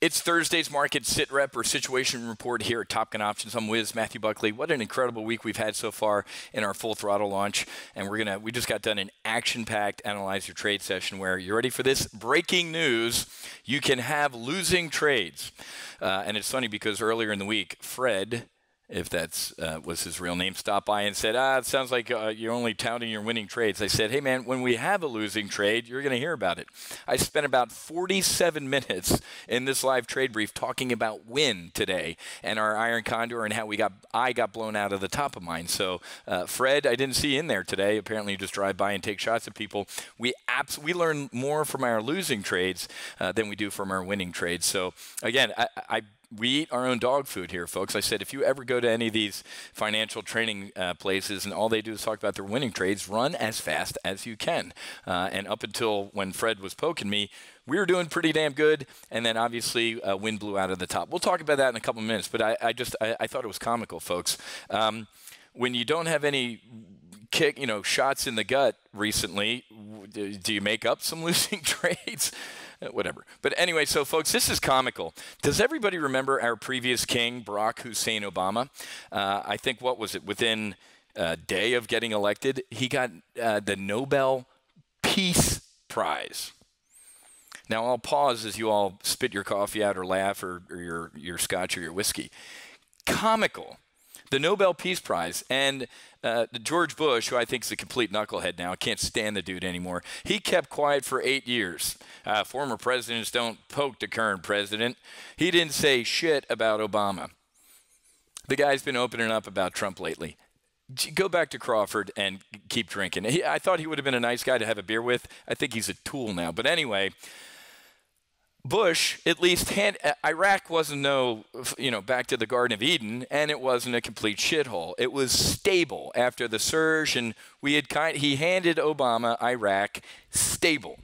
It's Thursday's market SITREP or situation report here at Top Gun Options. I'm Whiz, Matthew Buckley. What an incredible week we've had so far in our full throttle launch. And we just got done an action-packed analyze your trade session where you ready for this breaking news? You can have losing trades. And it's funny because earlier in the week, Fred, if that's was his real name, stopped by and said, it sounds like you're only touting your winning trades. I said, hey, man, when we have a losing trade, you're going to hear about it. I spent about 47 minutes in this live trade brief talking about WYNN today and our iron condor and how I got blown out of the top of mine. So, Fred, I didn't see in there today. Apparently, you just drive by and take shots at people. We learn more from our losing trades than we do from our winning trades. So, again, we eat our own dog food here, folks. I said, if you ever go to any of these financial training places and all they do is talk about their winning trades, run as fast as you can. And up until when Fred was poking me, we were doing pretty damn good. And then obviously WYNN blew out of the top. We'll talk about that in a couple of minutes. But I thought it was comical, folks. When you don't have any shots in the gut recently, do you make up some losing trades? Whatever. But anyway, so folks, this is comical. Does everybody remember our previous king, Barack Hussein Obama? I think, what was it, within a day of getting elected, he got the Nobel Peace Prize. Now, I'll pause as you all spit your coffee out or laugh or your scotch or your whiskey. Comical. The Nobel Peace Prize. And George Bush, who I think is a complete knucklehead now, I can't stand the dude anymore, he kept quiet for 8 years. Former presidents don't poke the current president. He didn't say shit about Obama. The guy's been opening up about Trump lately. Go back to Crawford and keep drinking. I thought he would have been a nice guy to have a beer with. I think he's a tool now. But anyway, Bush at least Iraq wasn't back to the Garden of Eden, and it wasn't a complete shithole. It was stable after the surge, and he handed Obama Iraq stable.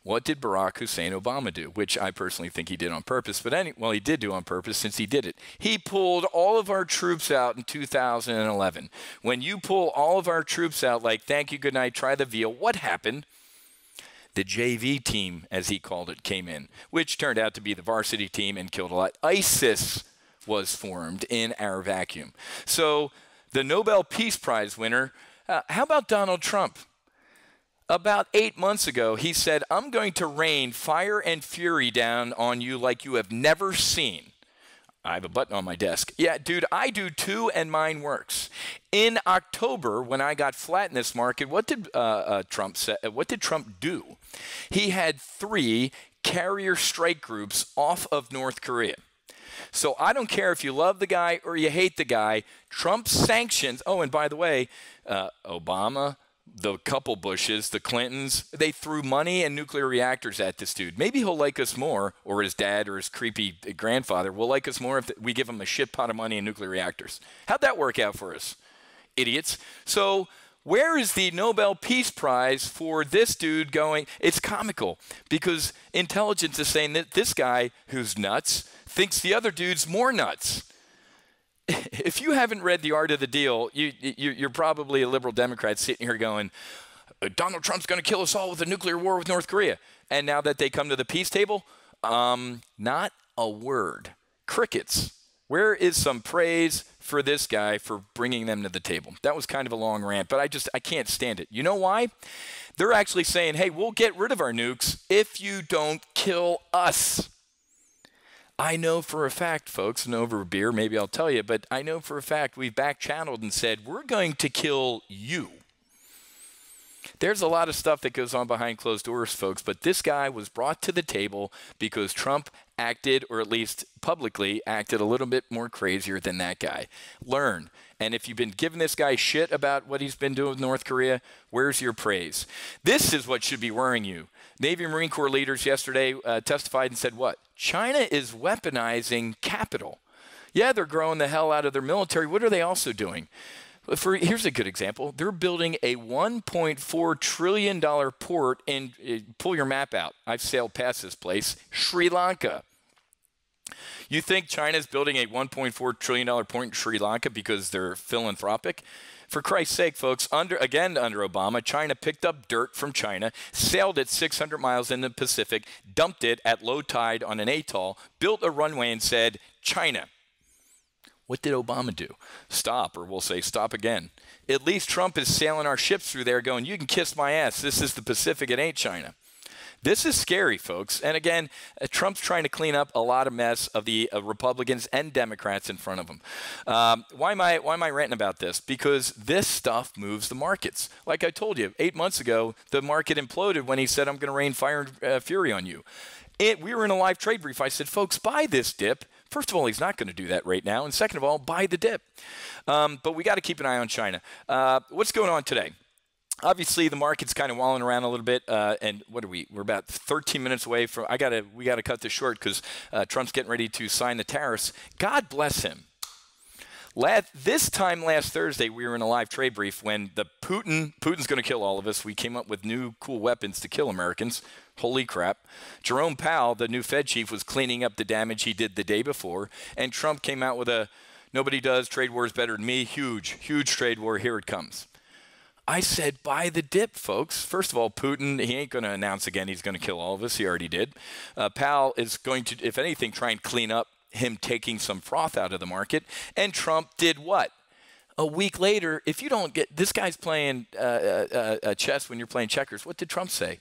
What did Barack Hussein Obama do? Which I personally think he did on purpose, but he did do on purpose since he did it. He pulled all of our troops out in 2011. When you pull all of our troops out, like thank you, good night, try the veal, what happened? The JV team, as he called it, came in, which turned out to be the varsity team and killed a lot. ISIS was formed in our vacuum. So the Nobel Peace Prize winner, how about Donald Trump? About 8 months ago, he said, I'm going to rain fire and fury down on you like you have never seen. I have a button on my desk. Yeah, dude, I do too, and mine works. In October, when I got flat in this market, what did Trump say? What did Trump do? He had 3 carrier strike groups off of North Korea. So I don't care if you love the guy or you hate the guy. Trump sanctions. Oh, and by the way, Obama, the couple Bushes, the Clintons, they threw money and nuclear reactors at this dude. Maybe he'll like us more, or his dad or his creepy grandfather will like us more if we give him a shit pot of money and nuclear reactors. How'd that work out for us? Idiots. So where is the Nobel Peace Prize for this dude going? It's comical because intelligence is saying that this guy who's nuts thinks the other dude's more nuts. If you haven't read The Art of the Deal, you're probably a liberal Democrat sitting here going, Donald Trump's going to kill us all with a nuclear war with North Korea. And now that they come to the peace table, not a word. Crickets. Where is some praise for this guy for bringing them to the table? That was kind of a long rant, but I can't stand it. You know why? They're actually saying, hey, we'll get rid of our nukes if you don't kill us. I know for a fact, folks, and over a beer, maybe I'll tell you, but I know for a fact we've back-channeled and said, we're going to kill you. There's a lot of stuff that goes on behind closed doors, folks, but this guy was brought to the table because Trump acted, or at least publicly acted, a little bit more crazier than that guy. Learn. And if you've been giving this guy shit about what he's been doing with North Korea, where's your praise? This is what should be worrying you. Navy and Marine Corps leaders yesterday testified and said what? China is weaponizing capital. Yeah, they're growing the hell out of their military. What are they also doing? Here's a good example. They're building a $1.4 trillion port in, pull your map out. I've sailed past this place, Sri Lanka. You think China's building a $1.4 trillion port in Sri Lanka because they're philanthropic? For Christ's sake, folks, under Obama, China picked up dirt from China, sailed it 600 miles in the Pacific, dumped it at low tide on an atoll, built a runway and said, China. What did Obama do? Stop, or we'll say stop again. At least Trump is sailing our ships through there going, you can kiss my ass. This is the Pacific. It ain't China. This is scary, folks. And again, Trump's trying to clean up a lot of mess of the Republicans and Democrats in front of him. Why am I ranting about this? Because this stuff moves the markets. Like I told you, 8 months ago, the market imploded when he said, I'm going to rain fire and fury on you. We were in a live trade brief. I said, folks, buy this dip. First of all, he's not going to do that right now. And second of all, buy the dip. But we got to keep an eye on China. What's going on today? Obviously, the market's kind of walling around a little bit, and what are we? We're about 13 minutes away from. We got to cut this short because Trump's getting ready to sign the tariffs. God bless him. This time last Thursday, we were in a live trade brief when Putin's going to kill all of us. We came up with new cool weapons to kill Americans. Holy crap. Jerome Powell, the new Fed chief, was cleaning up the damage he did the day before, and Trump came out with a nobody does trade wars better than me. Huge trade war. Here it comes. I said, buy the dip, folks. First of all, Putin, he ain't going to announce again he's going to kill all of us. He already did. Powell is going to, if anything, try and clean up him taking some froth out of the market. And Trump did what? A week later, if you don't get, this guy's playing chess when you're playing checkers. What did Trump say?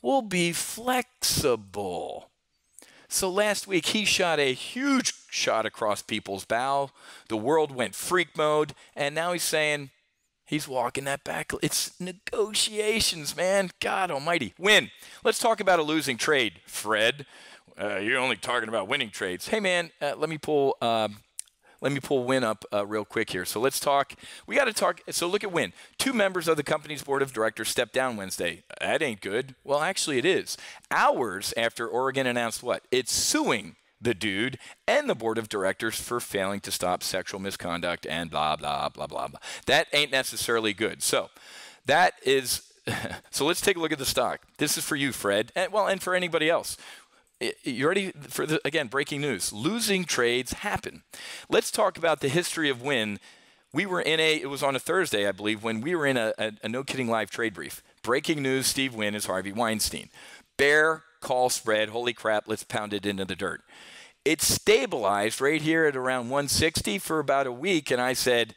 We'll be flexible. So last week, he shot a huge shot across people's bow. The world went freak mode. And now he's saying, he's walking that back. It's negotiations, man. God almighty. Win. Let's talk about a losing trade, Fred. You're only talking about winning trades. Hey, man, let me pull WYNN up real quick here. So let's talk. We got to talk. So look at WYNN. 2 members of the company's board of directors stepped down Wednesday. That ain't good. Well, actually, it is. Hours after Oregon announced what? It's suing the dude and the board of directors for failing to stop sexual misconduct and blah, blah, blah, blah, blah. That ain't necessarily good. So that is, so let's take a look at the stock. This is for you, Fred, and for anybody else. You ready for again, breaking news. Losing trades happen. Let's talk about the history of WYNN. We were in it was on a Thursday, I believe, when we were in a no kidding live trade brief. Breaking news, Steve Wynn is Harvey Weinstein. Bear call spread, holy crap, let's pound it into the dirt. It stabilized right here at around 160 for about a week, and I said,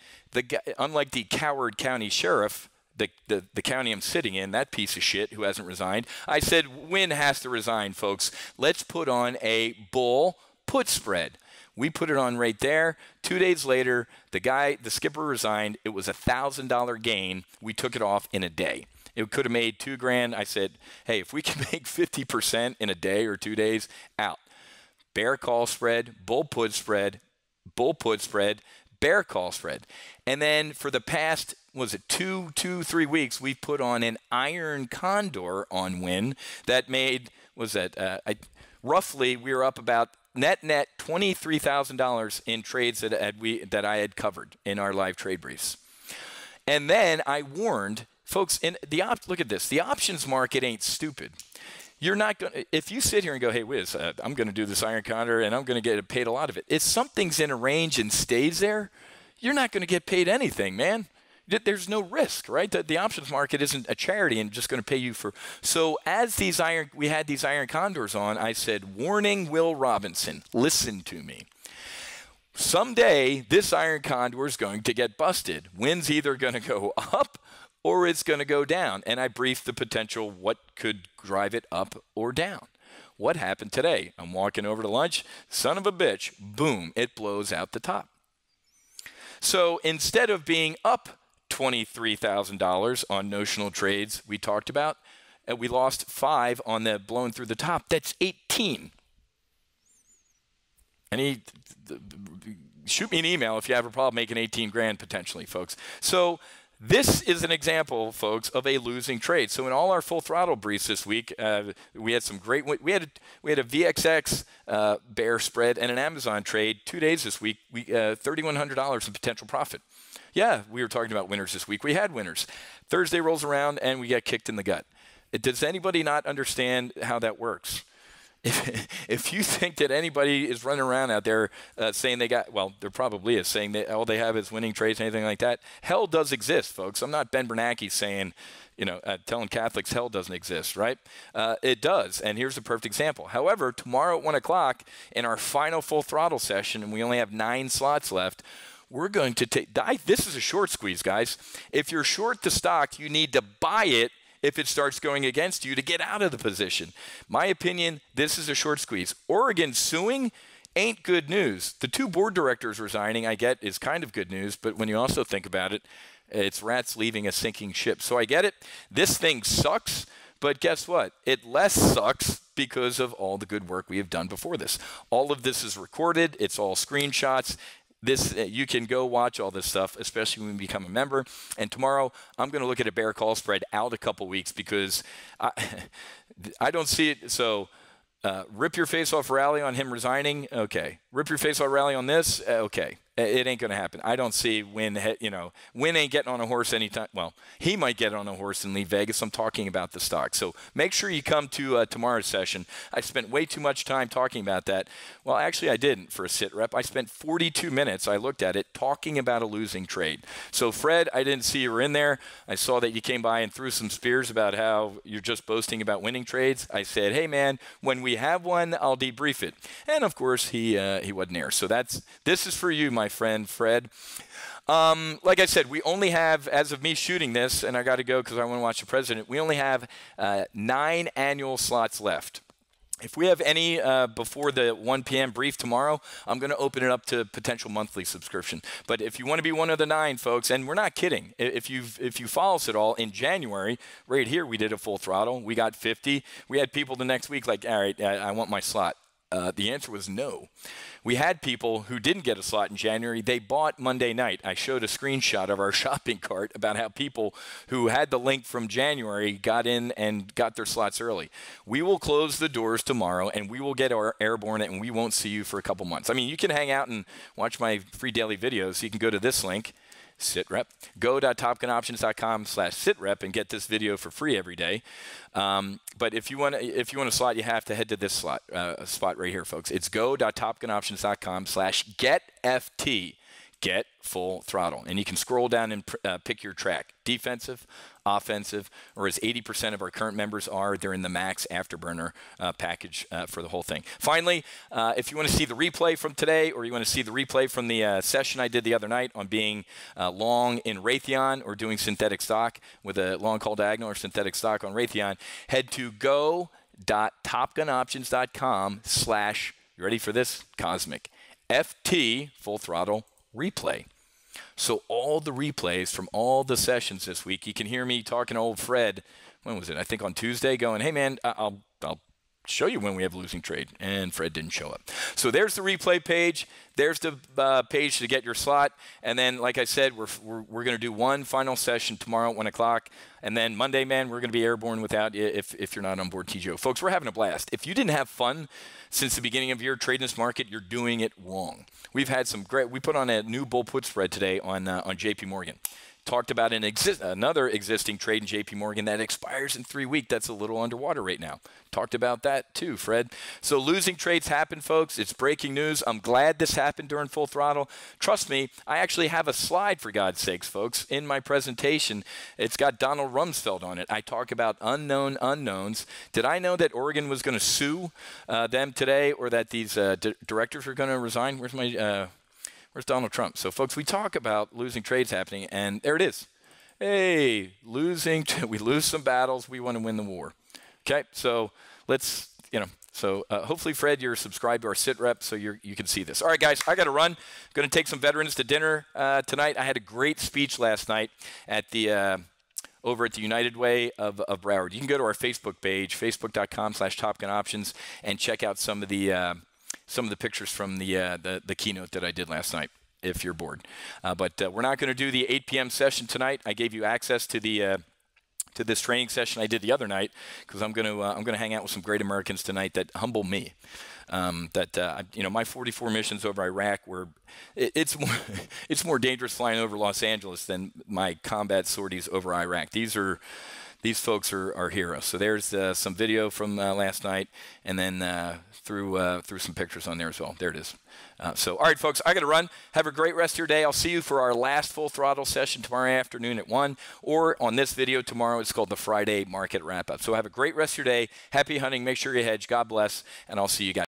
unlike the coward county sheriff, the county I'm sitting in, that piece of shit who hasn't resigned, I said, WYNN has to resign, folks. Let's put on a bull put spread. We put it on right there. 2 days later, the skipper resigned. It was a $1,000 gain. We took it off in a day. It could have made $2,000. I said, hey, if we can make 50% in a day or 2 days, out. Bear call spread, bull put spread, bear call spread. And then for the past, was it 3 weeks, we put on an iron condor on WYNN that made, roughly we were up about net $23,000 in trades that I had covered in our live trade briefs. And then I warned folks, look at this. The options market ain't stupid. You're not going to, if you sit here and go, hey, Whiz, I'm going to do this iron condor and I'm going to get paid a lot of it. If something's in a range and stays there, you're not going to get paid anything, man. There's no risk, right? The options market isn't a charity and just going to pay you for. So as we had these iron condors on, I said, warning, Will Robinson, listen to me. Someday, this iron condor is going to get busted. WYNN's either going to go up or it's going to go down. And I briefed the potential what could drive it up or down. What happened today? I'm walking over to lunch. Son of a bitch, boom, it blows out the top. So instead of being up $23,000 on notional trades we talked about, we lost 5 on the blown through the top. That's 18. Shoot me an email if you have a problem making 18 grand potentially, folks. So this is an example, folks, of a losing trade. So in all our full throttle briefs this week, we had some great. We had a VXX bear spread and an Amazon trade 2 days this week. We $3,100 in potential profit. Yeah, we were talking about winners this week. We had winners. Thursday rolls around and we get kicked in the gut. Does anybody not understand how that works? if you think that anybody is running around out there saying they got, well, there probably is, saying that all they have is winning trades, anything like that, hell does exist, folks. I'm not Ben Bernanke saying, telling Catholics hell doesn't exist, right? It does, and here's a perfect example. However, tomorrow at 1 o'clock in our final full throttle session, and we only have 9 slots left, we're going to take, this is a short squeeze, guys. If you're short the stock, you need to buy it if it starts going against you to get out of the position. My opinion, this is a short squeeze. Oregon suing ain't good news. The 2 board directors resigning, I get, is kind of good news, but when you also think about it, it's rats leaving a sinking ship. So I get it. This thing sucks, but guess what? It less sucks because of all the good work we have done before this. All of this is recorded. It's all screenshots. You can go watch all this stuff, especially when you become a member. And tomorrow, I'm going to look at a bear call spread out a couple weeks because I don't see it. So rip your face off rally on him resigning. Okay. Rip your face off rally on this. Okay. It ain't going to happen. I don't see Wynn, Wynn ain't getting on a horse anytime. Well, he might get on a horse and leave Vegas. I'm talking about the stock. So make sure you come to tomorrow's session. I spent way too much time talking about that. Well, actually, I didn't for a SITREP. I spent 42 minutes, I looked at it, talking about a losing trade. So, Fred, I didn't see you were in there. I saw that you came by and threw some spears about how you're just boasting about winning trades. I said, hey, man, when we have one, I'll debrief it. And, of course, he wasn't there. So this is for you, my friend Fred. Like I said, we only have, as of me shooting this, and I got to go because I want to watch the president, we only have 9 annual slots left. If we have any before the 1 p.m. brief tomorrow, I'm going to open it up to potential monthly subscription. But if you want to be one of the 9, folks, and we're not kidding, if you follow us at all, in January, right here, we did a full throttle. We got 50. We had people the next week like, all right, I want my slot. The answer was no. We had people who didn't get a slot in January. They bought Monday night. I showed a screenshot of our shopping cart about how people who had the link from January got in and got their slots early. We will close the doors tomorrow, and we will get our airborne, and we won't see you for a couple months. I mean, you can hang out and watch my free daily videos. You can go to this link, SITREP. Go.topgunoptions.com/SITREP and get this video for free every day. But if you want a slot, you have to head to this spot right here, folks. It's go.topgunoptions.com/GetFT. Get full throttle. And you can scroll down and pick your track. Defensive, offensive, or as 80% of our current members are, they're in the max afterburner package for the whole thing. Finally, if you want to see the replay from today, or you want to see the replay from the session I did the other night on being long in Raytheon or doing synthetic stock with a long call diagonal or synthetic stock on Raytheon, head to go.topgunoptions.com/ you ready for this? Cosmic. FT, full throttle, replay. So all the replays from all the sessions this week, you can hear me talking to old Fred, when was it? I think on Tuesday, going, hey man, I'll show you when we have a losing trade. And Fred didn't show up. So there's the replay page. There's the page to get your slot. And then, like I said, we're going to do one final session tomorrow at 1 o'clock. And then Monday, man, we're going to be airborne without you if you're not on board TGO. Folks, we're having a blast. If you didn't have fun since the beginning of your trading this market, you're doing it wrong. We've had some great, we put on a new bull put spread today on JP Morgan. Talked about another existing trade in JP Morgan that expires in 3 weeks. That's a little underwater right now. Talked about that too, Fred. So losing trades happen, folks. It's breaking news. I'm glad this happened during full throttle. Trust me, I actually have a slide, for God's sakes, folks, in my presentation. It's got Donald Rumsfeld on it. I talk about unknown unknowns. Did I know that Oregon was going to sue them today, or that these directors were going to resign? Where's Donald Trump? So, folks, we talk about losing trades happening, and there it is. Hey, we lose some battles. We want to win the war. Okay, so let's, hopefully, Fred, you're subscribed to our SITREP so you can see this. All right, guys, I got to run. I'm going to take some veterans to dinner tonight. I had a great speech last night at the over at the United Way of Broward. You can go to our Facebook page, facebook.com/TopGunOptions, and check out some of the pictures from the keynote that I did last night, if you're bored. But we're not going to do the 8 p.m. session tonight. I gave you access to the to this training session I did the other night because I'm going to hang out with some great Americans tonight that humble me. My 44 missions over Iraq it's more dangerous flying over Los Angeles than my combat sorties over Iraq. These are these folks are heroes. So there's some video from last night, and then through some pictures on there as well. There it is. So, all right, folks, I got to run. Have a great rest of your day. I'll see you for our last Full Throttle session tomorrow afternoon at 1, or on this video tomorrow. It's called the Friday Market Wrap-Up. So have a great rest of your day. Happy hunting. Make sure you hedge. God bless, and I'll see you guys.